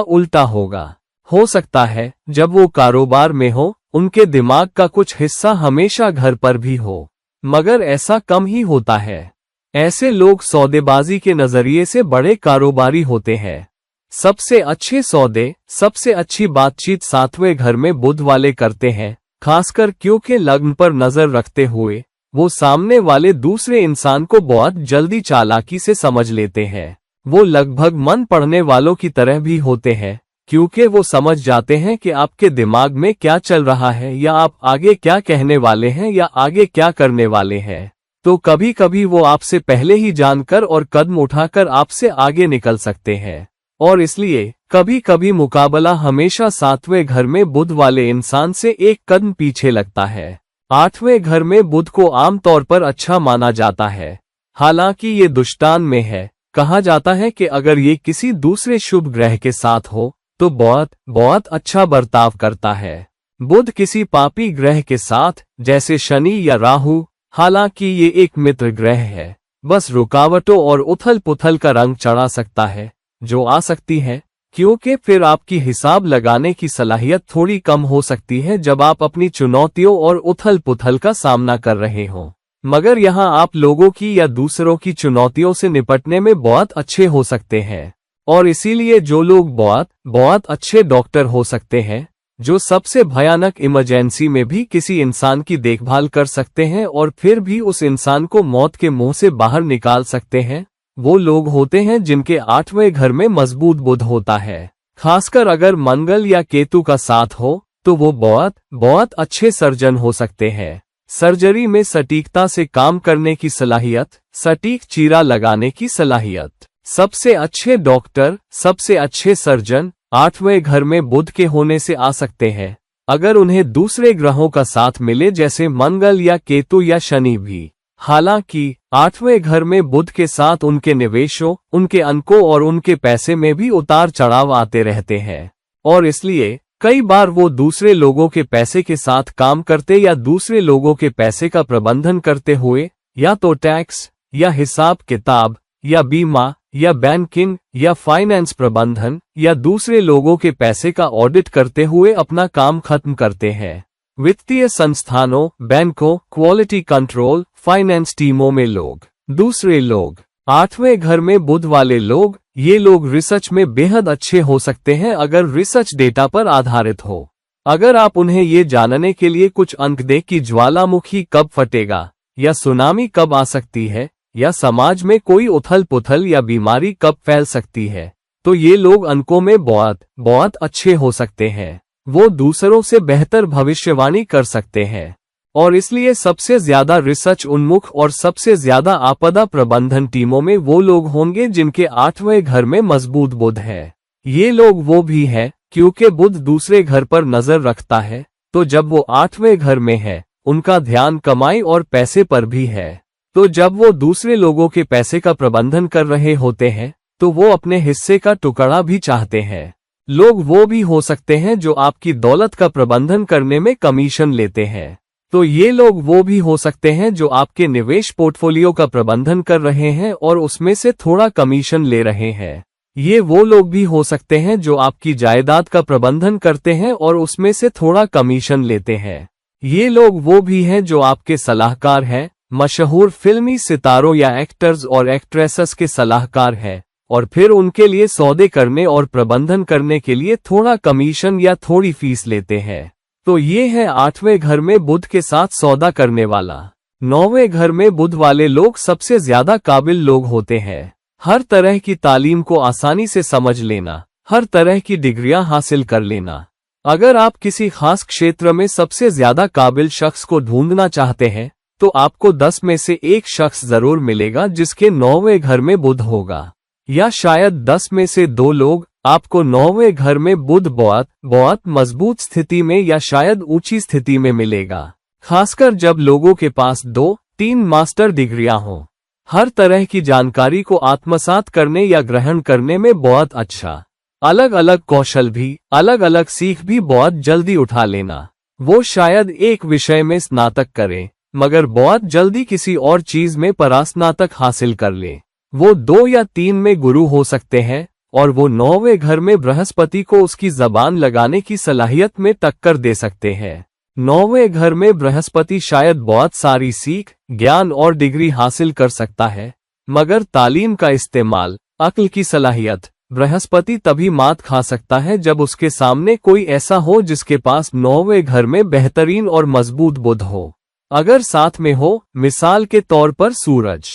उल्टा होगा। हो सकता है जब वो कारोबार में हो उनके दिमाग का कुछ हिस्सा हमेशा घर पर भी हो, मगर ऐसा कम ही होता है। ऐसे लोग सौदेबाजी के नजरिए से बड़े कारोबारी होते हैं। सबसे अच्छे सौदे, सबसे अच्छी बातचीत सातवें घर में बुध वाले करते हैं, खासकर क्योंकि लग्न पर नजर रखते हुए वो सामने वाले दूसरे इंसान को बहुत जल्दी चालाकी से समझ लेते हैं। वो लगभग मन पढ़ने वालों की तरह भी होते हैं, क्योंकि वो समझ जाते हैं कि आपके दिमाग में क्या चल रहा है या आप आगे क्या कहने वाले हैं या आगे क्या करने वाले हैं। तो कभी कभी वो आपसे पहले ही जानकर और कदम उठाकर आपसे आगे निकल सकते हैं और इसलिए कभी कभी मुकाबला हमेशा सातवें घर में बुध वाले इंसान से एक कदम पीछे लगता है। आठवें घर में बुध को आमतौर पर अच्छा माना जाता है, हालांकि ये दुष्टान में है। कहा जाता है कि अगर ये किसी दूसरे शुभ ग्रह के साथ हो तो बहुत अच्छा बर्ताव करता है। बुध किसी पापी ग्रह के साथ जैसे शनि या राहु, हालांकि ये एक मित्र ग्रह है, बस रुकावटों और उथल पुथल का रंग चढ़ा सकता है जो आ सकती है, क्योंकि फिर आपकी हिसाब लगाने की सलाहियत थोड़ी कम हो सकती है जब आप अपनी चुनौतियों और उथल पुथल का सामना कर रहे हों। मगर यहाँ आप लोगों की या दूसरों की चुनौतियों से निपटने में बहुत अच्छे हो सकते हैं और इसीलिए जो लोग बहुत अच्छे डॉक्टर हो सकते हैं, जो सबसे भयानक इमरजेंसी में भी किसी इंसान की देखभाल कर सकते हैं और फिर भी उस इंसान को मौत के मुंह से बाहर निकाल सकते हैं, वो लोग होते हैं जिनके आठवें घर में मजबूत बुध होता है। खासकर अगर मंगल या केतु का साथ हो तो वो बहुत अच्छे सर्जन हो सकते हैं। सर्जरी में सटीकता से काम करने की सलाहियत, सटीक चीरा लगाने की सलाहियत। सबसे अच्छे डॉक्टर, सबसे अच्छे सर्जन आठवें घर में बुध के होने से आ सकते हैं, अगर उन्हें दूसरे ग्रहों का साथ मिले जैसे मंगल या केतु या शनि भी। हालांकि आठवें घर में बुध के साथ उनके निवेशों, उनके अंकों और उनके पैसे में भी उतार चढ़ाव आते रहते हैं और इसलिए कई बार वो दूसरे लोगों के पैसे के साथ काम करते या दूसरे लोगों के पैसे का प्रबंधन करते हुए या तो टैक्स या हिसाब किताब या बीमा या बैंकिंग या फाइनेंस प्रबंधन या दूसरे लोगों के पैसे का ऑडिट करते हुए अपना काम खत्म करते हैं। वित्तीय संस्थानों, बैंकों, क्वालिटी कंट्रोल, फाइनेंस टीमों में लोग, दूसरे लोग 8वें घर में बुध वाले लोग, ये लोग रिसर्च में बेहद अच्छे हो सकते हैं अगर रिसर्च डेटा पर आधारित हो। अगर आप उन्हें ये जानने के लिए कुछ अंक दें कि ज्वालामुखी कब फटेगा, या सुनामी कब आ सकती है, या समाज में कोई उथल पुथल या बीमारी कब फैल सकती है, तो ये लोग अंकों में बहुत अच्छे हो सकते हैं। वो दूसरों से बेहतर भविष्यवाणी कर सकते हैं और इसलिए सबसे ज्यादा रिसर्च उन्मुख और सबसे ज्यादा आपदा प्रबंधन टीमों में वो लोग होंगे जिनके 8वें घर में मजबूत बुध है। ये लोग वो भी है क्योंकि बुध दूसरे घर पर नजर रखता है, तो जब वो 8वें घर में है उनका ध्यान कमाई और पैसे पर भी है। तो जब वो दूसरे लोगों के पैसे का प्रबंधन कर रहे होते हैं तो वो अपने हिस्से का टुकड़ा भी चाहते हैं। लोग वो भी हो सकते हैं जो आपकी दौलत का प्रबंधन करने में कमीशन लेते हैं। तो ये लोग वो भी हो सकते हैं जो आपके निवेश पोर्टफोलियो का प्रबंधन कर रहे हैं और उसमें से थोड़ा कमीशन ले रहे हैं। ये वो लोग भी हो सकते हैं जो आपकी जायदाद का प्रबंधन करते हैं और उसमें से थोड़ा कमीशन लेते हैं। ये लोग वो भी हैं जो आपके सलाहकार हैं, मशहूर फिल्मी सितारों या एक्टर्स और एक्ट्रेसेस के सलाहकार हैं, और फिर उनके लिए सौदे करने और प्रबंधन करने के लिए थोड़ा कमीशन या थोड़ी फीस लेते हैं। तो ये है 8वें घर में बुध के साथ सौदा करने वाला। 9वें घर में बुध वाले लोग सबसे ज्यादा काबिल लोग होते हैं। हर तरह की तालीम को आसानी से समझ लेना, हर तरह की डिग्रियां हासिल कर लेना। अगर आप किसी खास क्षेत्र में सबसे ज्यादा काबिल शख्स को ढूंढना चाहते हैं तो आपको 10 में से एक शख्स जरूर मिलेगा जिसके 9वें घर में बुध होगा, या शायद 10 में से 2 लोग आपको 9वें घर में बुध बहुत मजबूत स्थिति में या शायद ऊंची स्थिति में मिलेगा, खासकर जब लोगों के पास 2-3 मास्टर डिग्रियां हों। हर तरह की जानकारी को आत्मसात करने या ग्रहण करने में बहुत अच्छा, अलग अलग कौशल भी, अलग अलग सीख भी बहुत जल्दी उठा लेना। वो शायद एक विषय में स्नातक करे मगर बहुत जल्दी किसी और चीज में परास्नातक हासिल कर ले। वो 2 या 3 में गुरु हो सकते हैं और वो 9वें घर में बृहस्पति को उसकी जबान लगाने की सलाहियत में टक्कर दे सकते हैं। 9वें घर में बृहस्पति शायद बहुत सारी सीख, ज्ञान और डिग्री हासिल कर सकता है, मगर तालीम का इस्तेमाल, अक्ल की सलाहियत, बृहस्पति तभी मात खा सकता है जब उसके सामने कोई ऐसा हो जिसके पास 9वें घर में बेहतरीन और मजबूत बुध हो। अगर साथ में हो, मिसाल के तौर पर सूरज।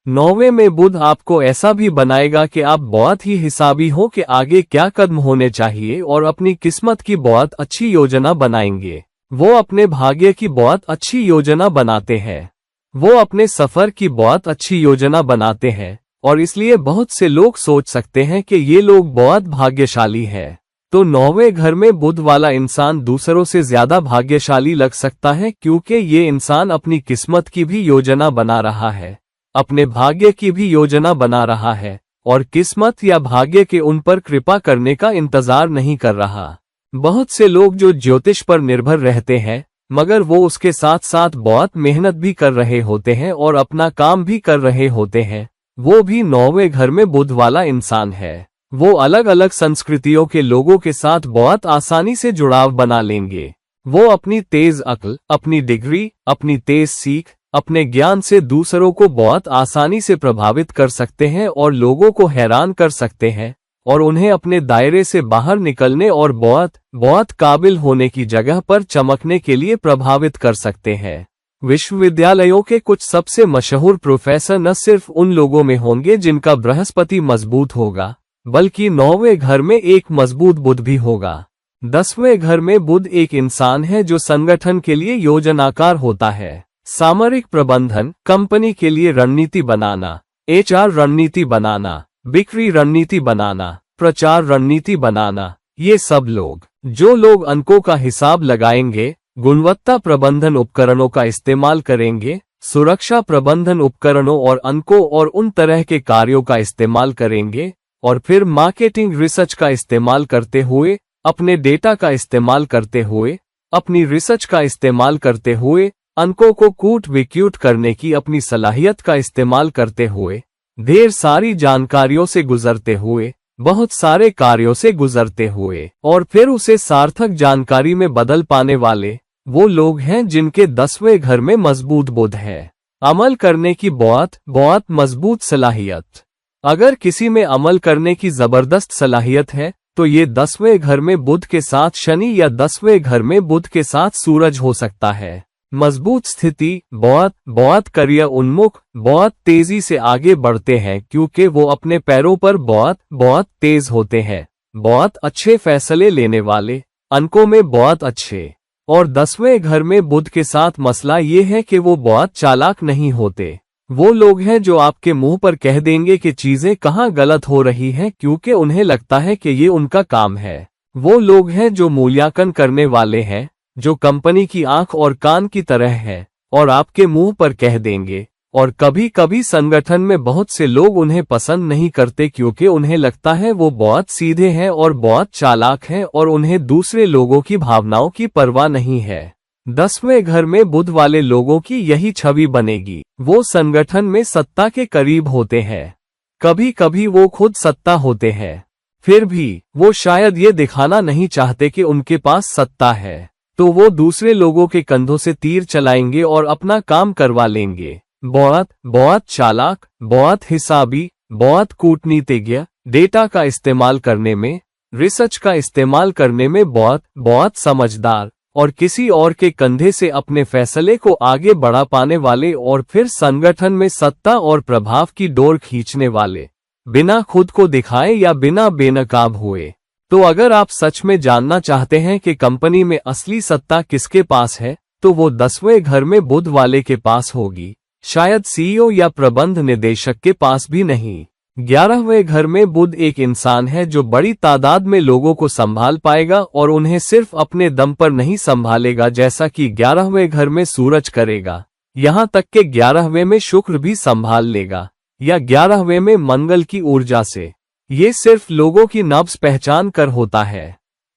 9वें में बुध आपको ऐसा भी बनाएगा कि आप बहुत ही हिसाबी हो कि आगे क्या कदम होने चाहिए और अपनी किस्मत की बहुत अच्छी योजना बनाएंगे। वो अपने भाग्य की बहुत अच्छी योजना बनाते हैं। वो अपने सफर की बहुत अच्छी योजना बनाते हैं और इसलिए बहुत से लोग सोच सकते हैं कि ये लोग बहुत भाग्यशाली हैं। तो 9वें घर में बुध वाला इंसान दूसरों से ज्यादा भाग्यशाली लग सकता है क्योंकि ये इंसान अपनी किस्मत की भी योजना बना रहा है, अपने भाग्य की भी योजना बना रहा है और किस्मत या भाग्य के उन पर कृपा करने का इंतजार नहीं कर रहा। बहुत से लोग जो ज्योतिष पर निर्भर रहते हैं मगर वो उसके साथ साथ बहुत मेहनत भी कर रहे होते हैं और अपना काम भी कर रहे होते हैं, वो भी 9वें घर में बुध वाला इंसान है। वो अलग अलग संस्कृतियों के लोगों के साथ बहुत आसानी से जुड़ाव बना लेंगे। वो अपनी तेज अक्ल, अपनी डिग्री, अपनी तेज सीख, अपने ज्ञान से दूसरों को बहुत आसानी से प्रभावित कर सकते हैं और लोगों को हैरान कर सकते हैं और उन्हें अपने दायरे से बाहर निकलने और बहुत काबिल होने की जगह पर चमकने के लिए प्रभावित कर सकते हैं। विश्वविद्यालयों के कुछ सबसे मशहूर प्रोफेसर न सिर्फ उन लोगों में होंगे जिनका बृहस्पति मजबूत होगा, बल्कि 9वें घर में एक मजबूत बुध भी होगा। 10वें घर में बुध एक इंसान है जो संगठन के लिए योजनाकार होता है। सामरिक प्रबंधन, कंपनी के लिए रणनीति बनाना, HR रणनीति बनाना, बिक्री रणनीति बनाना, प्रचार रणनीति बनाना, ये सब लोग, जो लोग अंकों का हिसाब लगाएंगे, गुणवत्ता प्रबंधन उपकरणों का इस्तेमाल करेंगे, सुरक्षा प्रबंधन उपकरणों और अंकों और उन तरह के कार्यों का इस्तेमाल करेंगे, और फिर मार्केटिंग रिसर्च का इस्तेमाल करते हुए, अपने डेटा का इस्तेमाल करते हुए, अपनी रिसर्च का इस्तेमाल करते हुए, अंकों को कूट विक्यूट करने की अपनी सलाहियत का इस्तेमाल करते हुए, ढेर सारी जानकारियों से गुजरते हुए, बहुत सारे कार्यों से गुजरते हुए और फिर उसे सार्थक जानकारी में बदल पाने वाले वो लोग हैं जिनके 10वें घर में मजबूत बुध है। अमल करने की बहुत बहुत मजबूत सलाहियत। अगर किसी में अमल करने की जबरदस्त सलाहियत है तो ये 10वें घर में बुध के साथ शनि या 10वें घर में बुध के साथ सूरज हो सकता है। मजबूत स्थिति, बहुत बहुत करियर उन्मुख, बहुत तेजी से आगे बढ़ते हैं क्योंकि वो अपने पैरों पर बहुत बहुत तेज होते हैं। बहुत अच्छे फैसले लेने वाले, अंकों में बहुत अच्छे। और 10वें घर में बुध के साथ मसला ये है कि वो बहुत चालाक नहीं होते। वो लोग हैं जो आपके मुंह पर कह देंगे कि चीजें कहाँ गलत हो रही हैं क्योंकि उन्हें लगता है कि ये उनका काम है। वो लोग हैं जो मूल्यांकन करने वाले हैं, जो कंपनी की आंख और कान की तरह है और आपके मुंह पर कह देंगे। और कभी कभी संगठन में बहुत से लोग उन्हें पसंद नहीं करते क्योंकि उन्हें लगता है वो बहुत सीधे हैं और बहुत चालाक हैं और उन्हें दूसरे लोगों की भावनाओं की परवाह नहीं है। 10वें घर में बुध वाले लोगों की यही छवि बनेगी। वो संगठन में सत्ता के करीब होते हैं, कभी कभी वो खुद सत्ता होते हैं, फिर भी वो शायद ये दिखाना नहीं चाहते कि उनके पास सत्ता है, तो वो दूसरे लोगों के कंधों से तीर चलाएंगे और अपना काम करवा लेंगे। बहुत बहुत चालाक, बहुत हिसाबी, बहुत कूटनीतिज्ञ, डेटा का इस्तेमाल करने में, रिसर्च का इस्तेमाल करने में बहुत बहुत समझदार और किसी और के कंधे से अपने फैसले को आगे बढ़ा पाने वाले और फिर संगठन में सत्ता और प्रभाव की डोर खींचने वाले, बिना खुद को दिखाए या बिना बेनकाब हुए। तो अगर आप सच में जानना चाहते हैं कि कंपनी में असली सत्ता किसके पास है तो वो 10वें घर में बुध वाले के पास होगी, शायद सीईओ या प्रबंध निदेशक के पास भी नहीं। 11वें घर में बुध एक इंसान है जो बड़ी तादाद में लोगों को संभाल पाएगा और उन्हें सिर्फ अपने दम पर नहीं संभालेगा जैसा कि 11वें घर में सूरज करेगा। यहाँ तक कि 11वें में शुक्र भी संभाल लेगा या 11वें में मंगल की ऊर्जा से। ये सिर्फ लोगों की नब्ज पहचान कर होता है।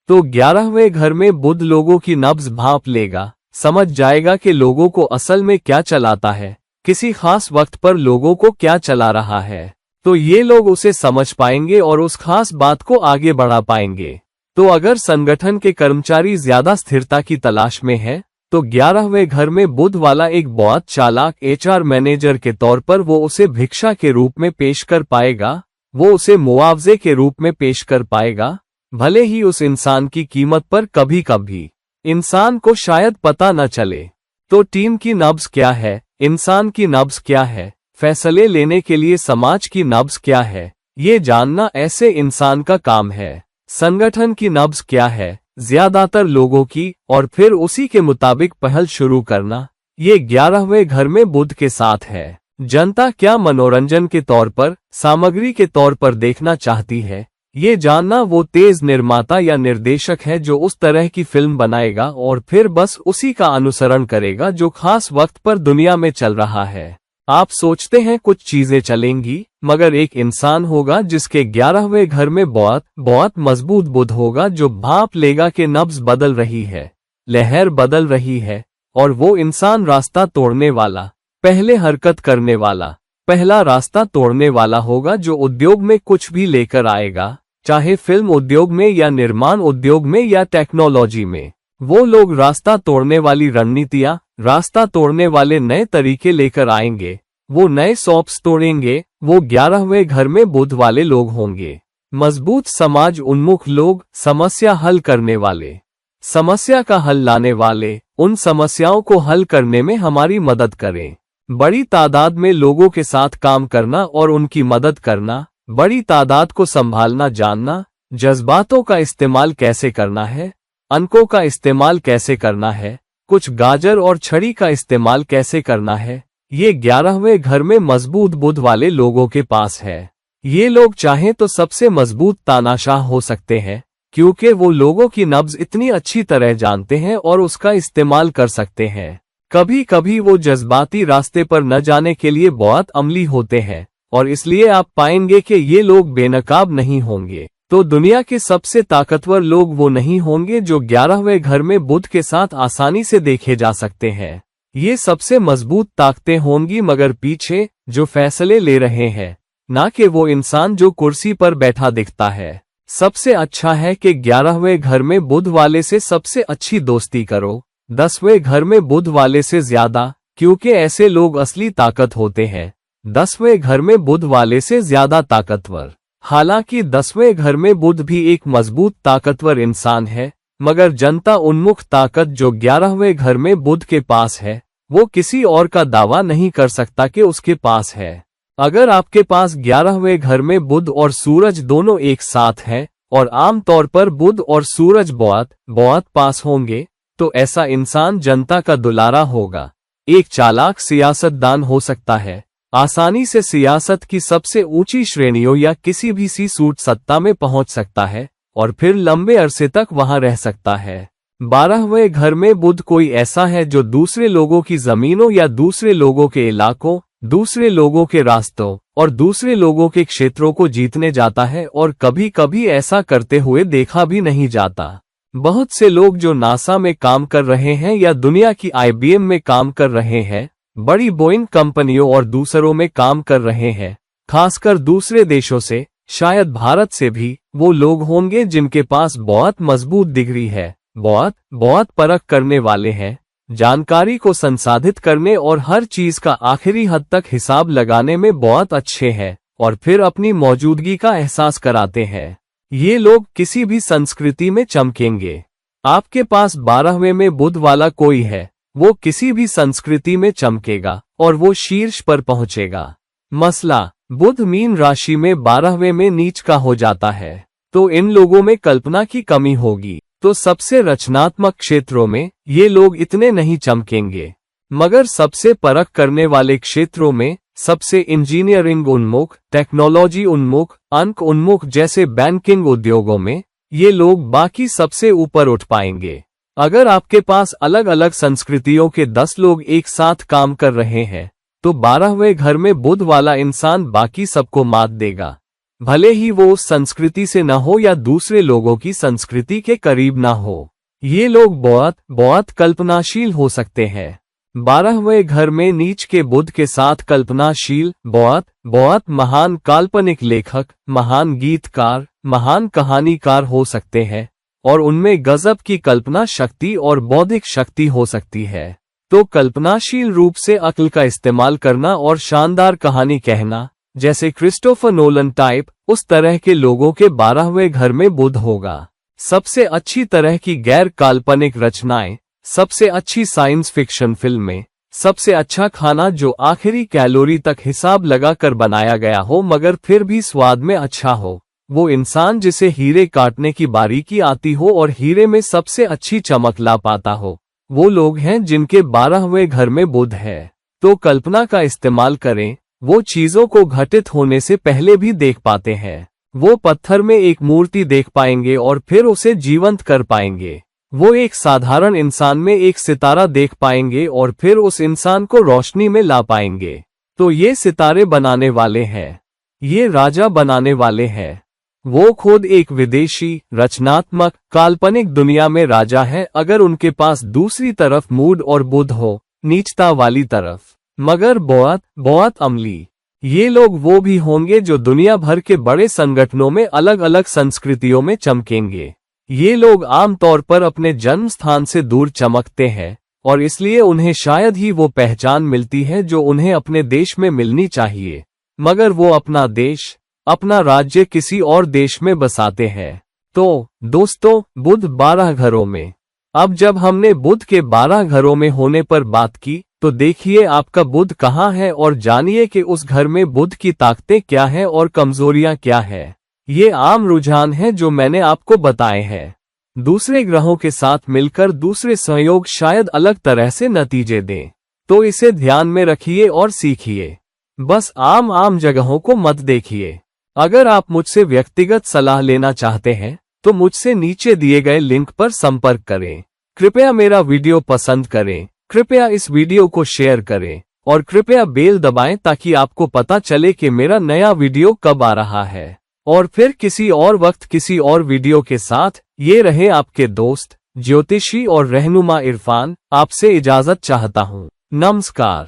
तो 11वें घर में बुध लोगों की नब्ज भांप लेगा, समझ जाएगा कि लोगों को असल में क्या चलाता है, किसी खास वक्त पर लोगों को क्या चला रहा है। तो ये लोग उसे समझ पाएंगे और उस खास बात को आगे बढ़ा पाएंगे। तो अगर संगठन के कर्मचारी ज्यादा स्थिरता की तलाश में है तो 11वें घर में बुध वाला एक बहुत चालाक एचआर मैनेजर के तौर पर वो उसे भिक्षा के रूप में पेश कर पाएगा, वो उसे मुआवजे के रूप में पेश कर पाएगा, भले ही उस इंसान की कीमत पर कभी कभी इंसान को शायद पता न चले। तो टीम की नब्ज क्या है, इंसान की नब्ज क्या है, फैसले लेने के लिए समाज की नब्ज क्या है, ये जानना ऐसे इंसान का काम है। संगठन की नब्ज क्या है, ज्यादातर लोगों की, और फिर उसी के मुताबिक पहल शुरू करना, ये 11वें घर में बुध के साथ है। जनता क्या मनोरंजन के तौर पर, सामग्री के तौर पर देखना चाहती है, ये जानना वो तेज निर्माता या निर्देशक है जो उस तरह की फिल्म बनाएगा और फिर बस उसी का अनुसरण करेगा जो खास वक्त पर दुनिया में चल रहा है। आप सोचते हैं कुछ चीजें चलेंगी, मगर एक इंसान होगा जिसके 11वें घर में बहुत बहुत मजबूत बुध होगा जो भांप लेगा कि नब्ज बदल रही है, लहर बदल रही है, और वो इंसान रास्ता तोड़ने वाला, पहले हरकत करने वाला, पहला रास्ता तोड़ने वाला होगा जो उद्योग में कुछ भी लेकर आएगा, चाहे फिल्म उद्योग में या निर्माण उद्योग में या टेक्नोलॉजी में। वो लोग रास्ता तोड़ने वाली रणनीतियां, रास्ता तोड़ने वाले नए तरीके लेकर आएंगे, वो नए सॉप्स तोड़ेंगे। वो 11वें घर में बुध वाले लोग होंगे। मजबूत समाज उन्मुख लोग, समस्या हल करने वाले, समस्या का हल लाने वाले, उन समस्याओं को हल करने में हमारी मदद करें। बड़ी तादाद में लोगों के साथ काम करना और उनकी मदद करना, बड़ी तादाद को संभालना जानना, जज्बातों का इस्तेमाल कैसे करना है, अंकों का इस्तेमाल कैसे करना है, कुछ गाजर और छड़ी का इस्तेमाल कैसे करना है, ये 11वें घर में मजबूत बुध वाले लोगों के पास है। ये लोग चाहें तो सबसे मजबूत तानाशाह हो सकते हैं क्योंकि वो लोगों की नब्ज इतनी अच्छी तरह जानते हैं और उसका इस्तेमाल कर सकते हैं। कभी कभी वो जज्बाती रास्ते पर न जाने के लिए बहुत अमली होते हैं और इसलिए आप पाएंगे कि ये लोग बेनकाब नहीं होंगे। तो दुनिया के सबसे ताकतवर लोग वो नहीं होंगे जो 11वें घर में बुध के साथ आसानी से देखे जा सकते हैं। ये सबसे मजबूत ताकतें होंगी मगर पीछे जो फैसले ले रहे हैं, ना कि वो इंसान जो कुर्सी पर बैठा दिखता है। सबसे अच्छा है कि 11वें घर में बुध वाले से सबसे अच्छी दोस्ती करो, 10वें घर में बुध वाले से ज्यादा, क्योंकि ऐसे लोग असली ताकत होते हैं। 10वें घर में बुध वाले से ज्यादा ताकतवर। हालांकि 10वें घर में बुध भी एक मजबूत ताकतवर इंसान है, मगर जनता उन्मुख ताकत जो 11वें घर में बुध के पास है, वो किसी और का दावा नहीं कर सकता कि उसके पास है। अगर आपके पास 11वें घर में बुध और सूरज दोनों एक साथ हैं, और आमतौर पर बुध और सूरज बहुत पास होंगे, तो ऐसा इंसान जनता का दुलारा होगा। एक चालाक सियासतदान हो सकता है, आसानी से सियासत की सबसे ऊंची श्रेणियों या किसी भी सूट सत्ता में पहुंच सकता है और फिर लंबे अरसे तक वहां रह सकता है। 12वें घर में बुध कोई ऐसा है जो दूसरे लोगों की जमीनों या दूसरे लोगों के इलाकों, दूसरे लोगों के रास्तों और दूसरे लोगों के क्षेत्रों को जीतने जाता है और कभी कभी ऐसा करते हुए देखा भी नहीं जाता। बहुत से लोग जो नासा में काम कर रहे हैं या दुनिया की IBM में काम कर रहे हैं, बड़ी बोइंग कंपनियों और दूसरों में काम कर रहे हैं, खासकर दूसरे देशों से, शायद भारत से भी, वो लोग होंगे जिनके पास बहुत मजबूत डिग्री है, बहुत परख करने वाले हैं, जानकारी को संसाधित करने और हर चीज का आखिरी हद तक हिसाब लगाने में बहुत अच्छे हैं और फिर अपनी मौजूदगी का एहसास कराते हैं। ये लोग किसी भी संस्कृति में चमकेंगे। आपके पास 12वें में बुध वाला कोई है, वो किसी भी संस्कृति में चमकेगा और वो शीर्ष पर पहुंचेगा। मसला, बुध मीन राशि में 12वें में नीच का हो जाता है, तो इन लोगों में कल्पना की कमी होगी। तो सबसे रचनात्मक क्षेत्रों में ये लोग इतने नहीं चमकेंगे, मगर सबसे परख करने वाले क्षेत्रों में, सबसे इंजीनियरिंग उन्मुख, टेक्नोलॉजी उन्मुख, अंक उन्मुख जैसे बैंकिंग उद्योगों में, ये लोग बाकी सबसे ऊपर उठ पाएंगे। अगर आपके पास अलग अलग संस्कृतियों के 10 लोग एक साथ काम कर रहे हैं, तो 12वें घर में बुध वाला इंसान बाकी सबको मात देगा, भले ही वो उस संस्कृति से न हो या दूसरे लोगों की संस्कृति के करीब न हो। ये लोग बहुत कल्पनाशील हो सकते हैं। 12वें घर में नीच के बुध के साथ कल्पनाशील, बहुत महान काल्पनिक लेखक, महान गीतकार, महान कहानीकार हो सकते हैं और उनमें गजब की कल्पना शक्ति और बौद्धिक शक्ति हो सकती है। तो कल्पनाशील रूप से अक्ल का इस्तेमाल करना और शानदार कहानी कहना, जैसे क्रिस्टोफर नोलन टाइप, उस तरह के लोगों के 12वें घर में बुध होगा। सबसे अच्छी तरह की गैर काल्पनिक रचनाएं, सबसे अच्छी साइंस फिक्शन फिल्में, सबसे अच्छा खाना जो आखिरी कैलोरी तक हिसाब लगाकर बनाया गया हो मगर फिर भी स्वाद में अच्छा हो, वो इंसान जिसे हीरे काटने की बारीकी आती हो और हीरे में सबसे अच्छी चमक ला पाता हो, वो लोग हैं जिनके 12वें घर में बुध है। तो कल्पना का इस्तेमाल करें, वो चीजों को घटित होने से पहले भी देख पाते हैं। वो पत्थर में एक मूर्ति देख पाएंगे और फिर उसे जीवंत कर पाएंगे। वो एक साधारण इंसान में एक सितारा देख पाएंगे और फिर उस इंसान को रोशनी में ला पाएंगे। तो ये सितारे बनाने वाले हैं, ये राजा बनाने वाले हैं। वो खुद एक विदेशी, रचनात्मक, काल्पनिक दुनिया में राजा है अगर उनके पास दूसरी तरफ मूड और बुध हो, नीचता वाली तरफ, मगर बहुत अमली। ये लोग वो भी होंगे जो दुनिया भर के बड़े संगठनों में अलग अलग संस्कृतियों में चमकेंगे। ये लोग आमतौर पर अपने जन्म स्थान से दूर चमकते हैं और इसलिए उन्हें शायद ही वो पहचान मिलती है जो उन्हें अपने देश में मिलनी चाहिए, मगर वो अपना देश, अपना राज्य किसी और देश में बसाते हैं। तो दोस्तों, बुध 12 घरों में। अब जब हमने बुध के 12 घरों में होने पर बात की, तो देखिए आपका बुध कहाँ है और जानिए कि उस घर में बुध की ताकतें क्या हैं और कमजोरियां क्या है। ये आम रुझान हैं जो मैंने आपको बताए हैं। दूसरे ग्रहों के साथ मिलकर दूसरे संयोग शायद अलग तरह से नतीजे दें, तो इसे ध्यान में रखिए और सीखिए। बस आम जगहों को मत देखिए। अगर आप मुझसे व्यक्तिगत सलाह लेना चाहते हैं, तो मुझसे नीचे दिए गए लिंक पर संपर्क करें। कृपया मेरा वीडियो पसंद करें, कृपया इस वीडियो को शेयर करें और कृपया बेल दबाएं ताकि आपको पता चले कि मेरा नया वीडियो कब आ रहा है। और फिर किसी और वक्त किसी और वीडियो के साथ ये रहे आपके दोस्त, ज्योतिषी और रहनुमा इरफान। आपसे इजाजत चाहता हूँ। नमस्कार।